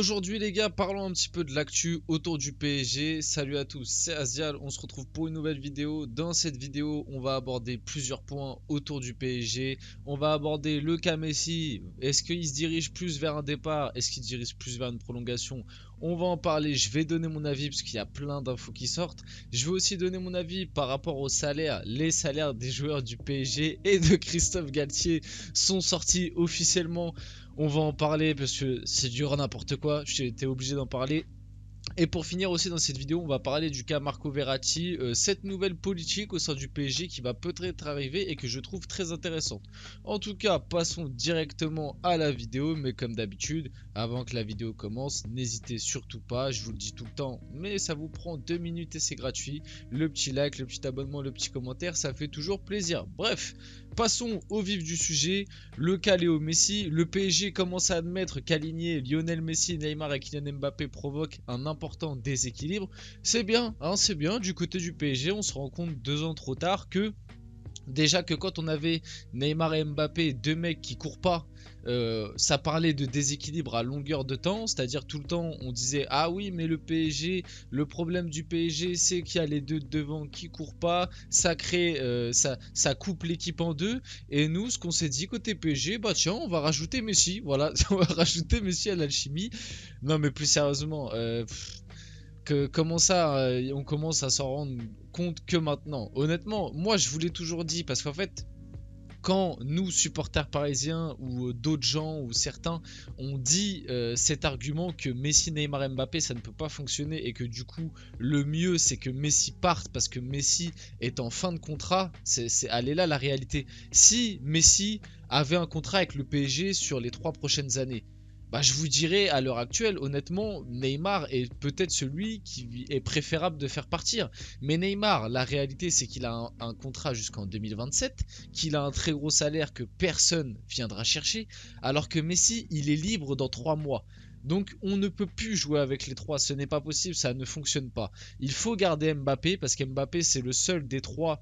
Aujourd'hui les gars, parlons un petit peu de l'actu autour du PSG. Salut à tous, c'est Asial, on se retrouve pour une nouvelle vidéo. Dans cette vidéo, on va aborder plusieurs points autour du PSG. On va aborder le cas Messi. Est-ce qu'il se dirige plus vers un départ? Est-ce qu'il se dirige plus vers une prolongation? On va en parler, je vais donner mon avis parce qu'il y a plein d'infos qui sortent. Je vais aussi donner mon avis par rapport aux salaires. Les salaires des joueurs du PSG et de Christophe Galtier sont sortis officiellement. On va en parler parce que c'est du n'importe quoi, j'étais obligé d'en parler. Et pour finir aussi dans cette vidéo, on va parler du cas Marco Verratti, cette nouvelle politique au sein du PSG qui va peut-être arriver et que je trouve très intéressante. En tout cas, passons directement à la vidéo, mais comme d'habitude, avant que la vidéo commence, n'hésitez surtout pas, je vous le dis tout le temps, mais ça vous prend 2 minutes et c'est gratuit. Le petit like, le petit abonnement, le petit commentaire, ça fait toujours plaisir. Bref, passons au vif du sujet, le cas Léo Messi. Le PSG commence à admettre qu'aligner Lionel Messi, Neymar et Kylian Mbappé provoque un important déséquilibre. C'est bien, hein, c'est bien. Du côté du PSG, on se rend compte 2 ans trop tard que déjà que quand on avait Neymar et Mbappé, deux mecs qui courent pas, ça parlait de déséquilibre à longueur de temps, c'est-à-dire tout le temps on disait ah oui mais le PSG, le problème du PSG c'est qu'il y a les deux devant qui courent pas, ça crée, ça coupe l'équipe en deux, et nous ce qu'on s'est dit côté PSG, bah tiens on va rajouter Messi, voilà, on va rajouter Messi à l'alchimie. Non mais plus sérieusement, comment ça, on commence à s'en rendre compte que maintenant? Honnêtement, moi je vous l'ai toujours dit, parce qu'en fait, quand nous, supporters parisiens ou d'autres gens ou certains, on dit cet argument que Messi, Neymar, Mbappé, ça ne peut pas fonctionner et que du coup, le mieux c'est que Messi parte parce que Messi est en fin de contrat, elle est là la réalité. Si Messi avait un contrat avec le PSG sur les 3 prochaines années, bah, je vous dirais à l'heure actuelle, honnêtement, Neymar est peut-être celui qui est préférable de faire partir. Mais Neymar, la réalité, c'est qu'il a un contrat jusqu'en 2027, qu'il a un très gros salaire que personne viendra chercher, alors que Messi, il est libre dans 3 mois. Donc on ne peut plus jouer avec les trois, ce n'est pas possible, ça ne fonctionne pas. Il faut garder Mbappé, parce qu'Mbappé, c'est le seul des trois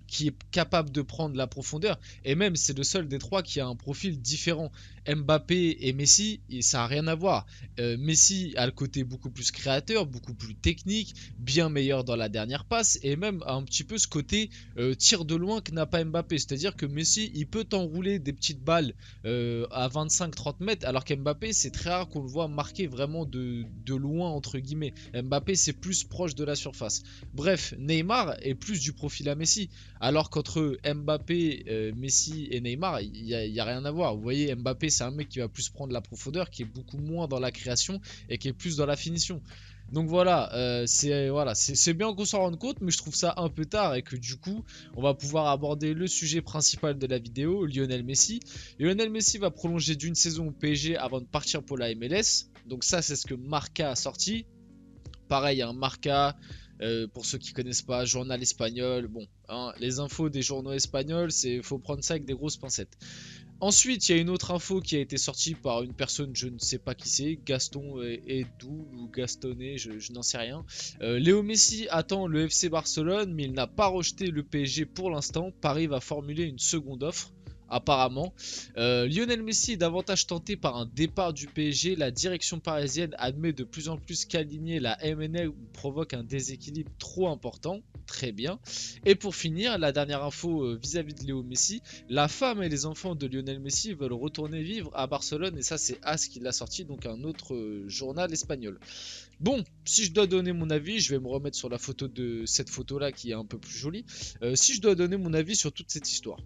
qui est capable de prendre la profondeur, et même c'est le seul des trois qui a un profil différent. Mbappé et Messi, ça n'a rien à voir. Messi a le côté beaucoup plus créateur, beaucoup plus technique, bien meilleur dans la dernière passe, et même un petit peu ce côté tir de loin que n'a pas Mbappé. C'est-à-dire que Messi, il peut t'enrouler des petites balles à 25-30 mètres, alors qu'Mbappé, c'est très rare qu'on le voit marquer vraiment de loin, entre guillemets. Mbappé, c'est plus proche de la surface. Bref, Neymar est plus du profil à Messi. Alors qu'entre Mbappé, Messi et Neymar, il y a rien à voir. Vous voyez, Mbappé, c'est un mec qui va plus prendre la profondeur, qui est beaucoup moins dans la création et qui est plus dans la finition. Donc voilà, c'est bien qu'on s'en rende compte, mais je trouve ça un peu tard et que du coup, on va pouvoir aborder le sujet principal de la vidéo, Lionel Messi. Lionel Messi va prolonger d'une saison au PSG avant de partir pour la MLS. Donc ça, c'est ce que Marca a sorti. Pareil, un Marca, pour ceux qui connaissent pas, journal espagnol. Bon, hein, les infos des journaux espagnols, faut prendre ça avec des grosses pincettes. Ensuite, il y a une autre info qui a été sortie par une personne, je ne sais pas qui c'est, Gaston Edou ou Gastonnet, je n'en sais rien. Léo Messi attend le FC Barcelone, mais il n'a pas rejeté le PSG pour l'instant. Paris va formuler une seconde offre. Apparemment, Lionel Messi est davantage tenté par un départ du PSG. La direction parisienne admet de plus en plus qu'aligner la MNL provoque un déséquilibre trop important. Très bien. Et pour finir, la dernière info vis-à-vis de Léo Messi, la femme et les enfants de Lionel Messi veulent retourner vivre à Barcelone, et ça c'est As qui l'a sorti, donc un autre journal espagnol. Bon, si je dois donner mon avis, je vais me remettre sur la photo de cette photo là qui est un peu plus jolie. Si je dois donner mon avis sur toute cette histoire,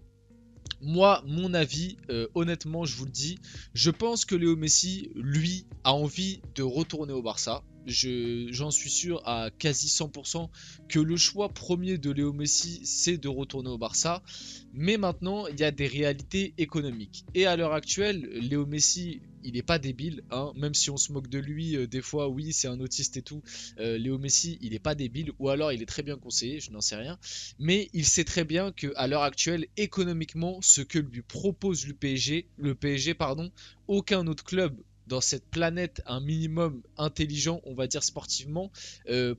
moi, mon avis, honnêtement, je vous le dis, je pense que Léo Messi, lui, a envie de retourner au Barça. J'en suis sûr à quasi 100% que le choix premier de Léo Messi, c'est de retourner au Barça. Mais maintenant, il y a des réalités économiques. Et à l'heure actuelle, Léo Messi, il n'est pas débile, hein, même si on se moque de lui des fois, oui, c'est un autiste et tout. Léo Messi, il n'est pas débile, ou alors il est très bien conseillé, je n'en sais rien. Mais il sait très bien qu'à l'heure actuelle, économiquement, ce que lui propose le PSG, pardon, aucun autre club dans cette planète un minimum intelligent, on va dire sportivement,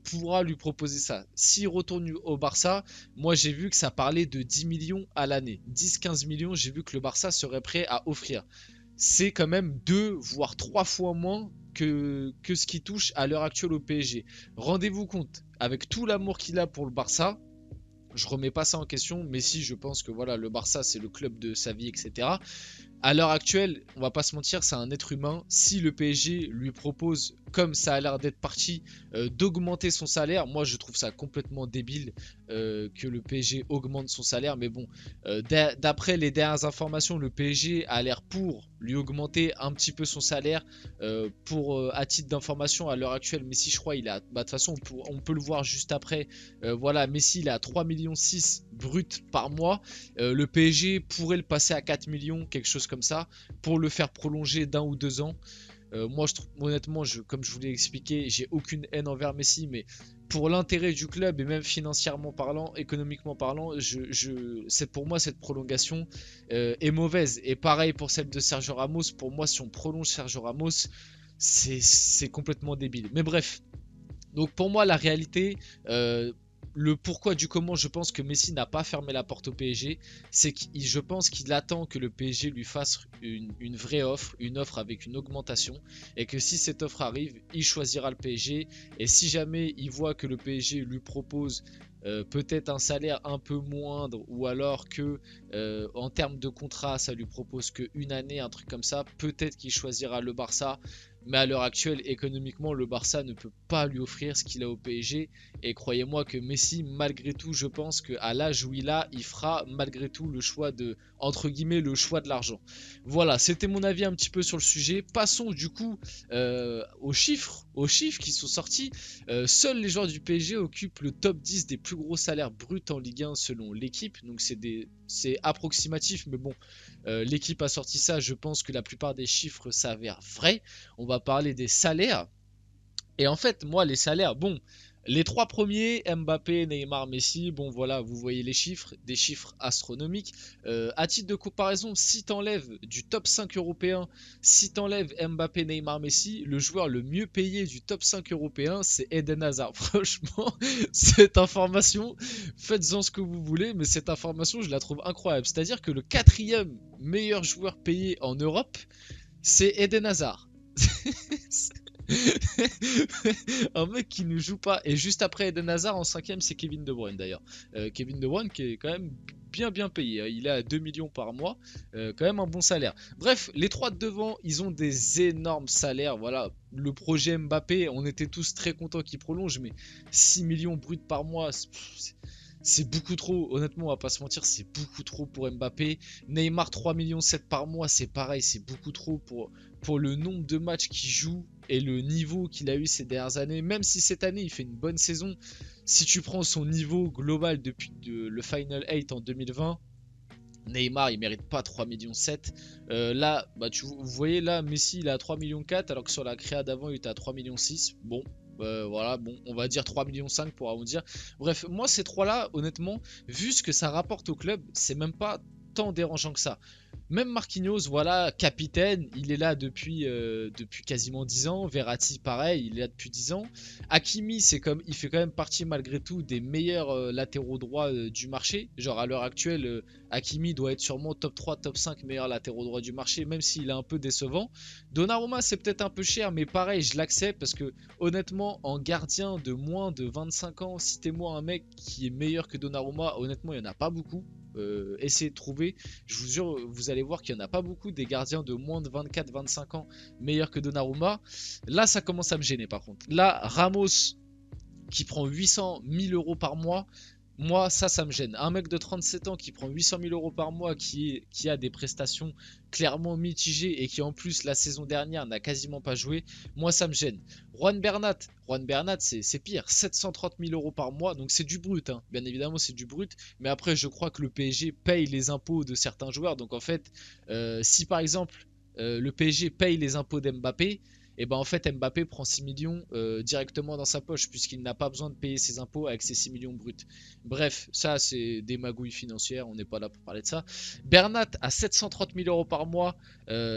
pourra lui proposer ça. S'il retourne au Barça, moi j'ai vu que ça parlait de 10 millions à l'année. 10-15 millions, j'ai vu que le Barça serait prêt à offrir. C'est quand même 2 voire 3 fois moins que ce qui touche à l'heure actuelle au PSG. Rendez-vous compte, avec tout l'amour qu'il a pour le Barça, je remets pas ça en question. Messi, je pense que voilà, le Barça, c'est le club de sa vie, etc. À l'heure actuelle, on va pas se mentir, c'est un être humain. Si le PSG lui propose, comme ça a l'air d'être parti, d'augmenter son salaire, moi je trouve ça complètement débile que le PSG augmente son salaire. Mais bon, d'après les dernières informations, le PSG a l'air pour lui augmenter un petit peu son salaire. À titre d'information, à l'heure actuelle, Messi, je crois, il a. Bah, de toute façon, on peut le voir juste après. Voilà, Messi, il est à 3,6 millions brut par mois. Le PSG pourrait le passer à 4 millions, quelque chose comme ça, pour le faire prolonger d'1 ou 2 ans. Moi, je trouve, honnêtement, comme je vous l'ai expliqué, j'ai aucune haine envers Messi, mais pour l'intérêt du club et même financièrement parlant, économiquement parlant, pour moi, cette prolongation est mauvaise. Et pareil pour celle de Sergio Ramos. Pour moi, si on prolonge Sergio Ramos, c'est complètement débile. Mais bref. Donc pour moi, la réalité, le pourquoi du comment je pense que Messi n'a pas fermé la porte au PSG, c'est que je pense qu'il attend que le PSG lui fasse une vraie offre, une offre avec une augmentation, et que si cette offre arrive, il choisira le PSG, et si jamais il voit que le PSG lui propose peut-être un salaire un peu moindre, ou alors que en termes de contrat ça lui propose qu'une année, un truc comme ça, peut-être qu'il choisira le Barça. Mais à l'heure actuelle, économiquement, le Barça ne peut pas lui offrir ce qu'il a au PSG. Et croyez-moi que Messi, malgré tout, je pense qu'à l'âge où il fera malgré tout le choix de, entre guillemets, le choix de l'argent. Voilà, c'était mon avis un petit peu sur le sujet. Passons du coup aux chiffres qui sont sortis. Seuls les joueurs du PSG occupent le top 10 des plus gros salaires bruts en Ligue 1 selon l'équipe. Donc c'est approximatif, mais bon, l'équipe a sorti ça. Je pense que la plupart des chiffres s'avèrent vrais. On va parler des salaires. Et en fait, moi, les salaires, bon, les trois premiers, Mbappé, Neymar, Messi, bon voilà, vous voyez les chiffres, des chiffres astronomiques. À titre de comparaison, si t'enlèves du top 5 européen, si t'enlèves Mbappé, Neymar, Messi, le joueur le mieux payé du top 5 européen, c'est Eden Hazard. Franchement, cette information, faites-en ce que vous voulez, mais cette information, je la trouve incroyable. C'est-à-dire que le quatrième meilleur joueur payé en Europe, c'est Eden Hazard. Un mec qui ne joue pas. Et juste après Eden Hazard, en cinquième, c'est Kevin De Bruyne d'ailleurs. Kevin De Bruyne qui est quand même bien payé. Il est à 2 millions par mois. Quand même un bon salaire. Bref, les trois de devant, ils ont des énormes salaires. Voilà. Le projet Mbappé, on était tous très contents qu'il prolonge. Mais 6 millions bruts par mois, c'est beaucoup trop, honnêtement, on va pas se mentir, c'est beaucoup trop pour Mbappé. Neymar 3,7 millions par mois, c'est pareil, c'est beaucoup trop pour le nombre de matchs qu'il joue et le niveau qu'il a eu ces dernières années. Même si cette année il fait une bonne saison, si tu prends son niveau global depuis le Final 8 en 2020, Neymar il mérite pas 3,7 millions. Là, bah, vous voyez là, Messi il est à 3,4 millions alors que sur la créa d'avant il était à 3,6 millions. Bon. Voilà, bon, on va dire 3,5 millions pour arrondir. Bref, moi ces trois là, honnêtement, vu ce que ça rapporte au club, c'est même pas tant dérangeant que ça. Même Marquinhos, voilà, capitaine, il est là depuis quasiment 10 ans. Verratti, pareil, il est là depuis 10 ans. Hakimi, il fait quand même partie malgré tout des meilleurs latéraux droits du marché. Genre à l'heure actuelle, Hakimi doit être sûrement top 3, top 5 meilleurs latéraux droits du marché, même s'il est un peu décevant. Donnarumma, c'est peut-être un peu cher, mais pareil, je l'accepte parce que honnêtement, en gardien de moins de 25 ans, citez-moi un mec qui est meilleur que Donnarumma. Honnêtement, il n'y en a pas beaucoup. Essayez de trouver. Je vous jure, vous allez voir qu'il n'y en a pas beaucoup des gardiens de moins de 24-25 ans meilleurs que Donnarumma. Là, ça commence à me gêner par contre. Là, Ramos qui prend 800 000 euros par mois. Moi, ça me gêne. Un mec de 37 ans qui prend 800 000 euros par mois, qui a des prestations clairement mitigées et qui en plus la saison dernière n'a quasiment pas joué, moi ça me gêne. Juan Bernat, c'est pire, 730 000 euros par mois, donc c'est du brut, hein. Bien évidemment c'est du brut, mais après je crois que le PSG paye les impôts de certains joueurs, donc en fait, si par exemple le PSG paye les impôts d'Mbappé, et ben en fait Mbappé prend 6 millions directement dans sa poche puisqu'il n'a pas besoin de payer ses impôts avec ses 6 millions bruts. Bref, ça c'est des magouilles financières, on n'est pas là pour parler de ça. Bernat à 730 000 euros par mois,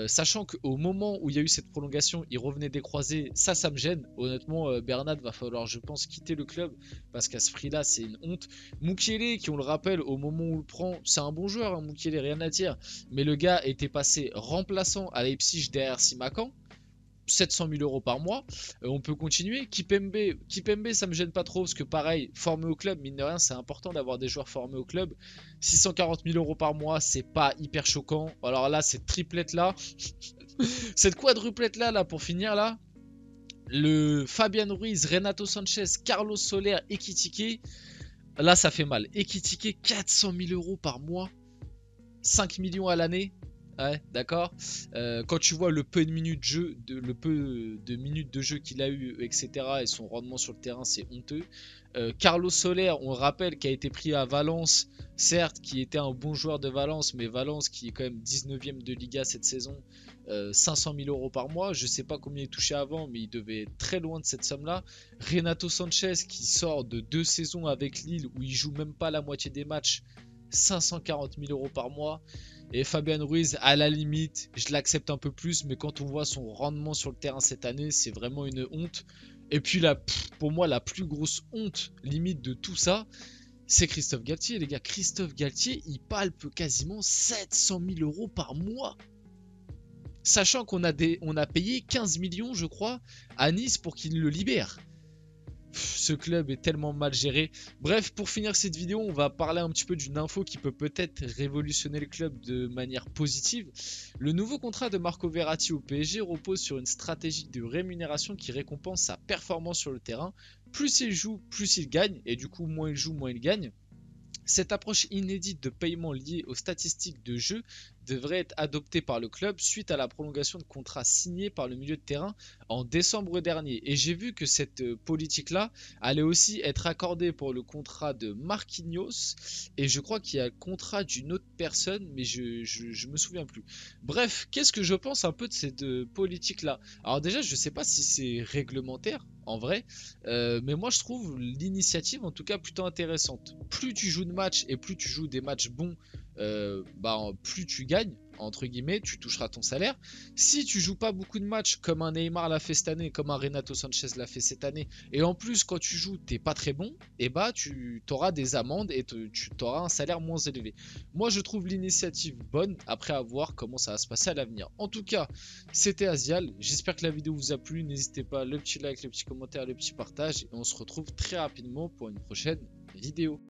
sachant qu'au moment où il y a eu cette prolongation, il revenait des croisés, ça me gêne. Honnêtement, Bernat va falloir, je pense, quitter le club parce qu'à ce prix-là, c'est une honte. Mukiele, qui on le rappelle, au moment où on le prend, c'est un bon joueur, hein, Mukiele, rien à dire. Mais le gars était passé remplaçant à Leipzig derrière Simakan. 700 000 euros par mois. On peut continuer. Kipembe, ça me gêne pas trop parce que pareil, formé au club, mine de rien, c'est important d'avoir des joueurs formés au club. 640 000 euros par mois, c'est pas hyper choquant. Alors là, cette triplette là, cette quadruplette là, pour finir là, le Fabian Ruiz, Renato Sanchez, Carlos Soler, Ekitike, là ça fait mal. Ekitike, 400 000 euros par mois, 5 millions à l'année. Ouais, d'accord. Quand tu vois le peu de minutes de jeu qu'il a eu, etc., et son rendement sur le terrain, c'est honteux. Carlos Soler, on rappelle, qui a été pris à Valence, certes, qui était un bon joueur de Valence, mais Valence qui est quand même 19ème de Liga cette saison, 500 000 euros par mois. Je sais pas combien il touchait avant, mais il devait être très loin de cette somme-là. Renato Sanchez, qui sort de 2 saisons avec Lille, où il joue même pas la moitié des matchs, 540 000 euros par mois. Et Fabian Ruiz, à la limite, je l'accepte un peu plus, mais quand on voit son rendement sur le terrain cette année, c'est vraiment une honte. Et puis là, pour moi, la plus grosse honte, limite de tout ça, c'est Christophe Galtier, les gars. Christophe Galtier, il palpe quasiment 700 000 euros par mois. Sachant qu'on a payé 15 millions, je crois, à Nice pour qu'il le libère. Ce club est tellement mal géré. Bref, pour finir cette vidéo, on va parler un petit peu d'une info qui peut peut-être révolutionner le club de manière positive. Le nouveau contrat de Marco Verratti au PSG repose sur une stratégie de rémunération qui récompense sa performance sur le terrain. Plus il joue, plus il gagne, et du coup, moins il joue, moins il gagne. Cette approche inédite de paiement liée aux statistiques de jeu devrait être adoptée par le club suite à la prolongation de contrat signé par le milieu de terrain en décembre dernier. Et j'ai vu que cette politique-là allait aussi être accordée pour le contrat de Marquinhos et je crois qu'il y a le contrat d'une autre personne, mais je me souviens plus. Bref, qu'est-ce que je pense un peu de cette politique-là? Alors déjà, je sais pas si c'est réglementaire en vrai, mais moi je trouve l'initiative en tout cas plutôt intéressante. Plus tu joues de matchs et plus tu joues des matchs bons, plus tu gagnes, entre guillemets, tu toucheras ton salaire. Si tu joues pas beaucoup de matchs comme un Neymar l'a fait cette année, comme un Renato Sanchez l'a fait cette année, et en plus quand tu joues t'es pas très bon, et bah tu auras des amendes et tu auras un salaire moins élevé. Moi je trouve l'initiative bonne, après à voir comment ça va se passer à l'avenir. En tout cas, c'était Azial, j'espère que la vidéo vous a plu, n'hésitez pas, le petit like, le petit commentaire, le petit partage, et on se retrouve très rapidement pour une prochaine vidéo.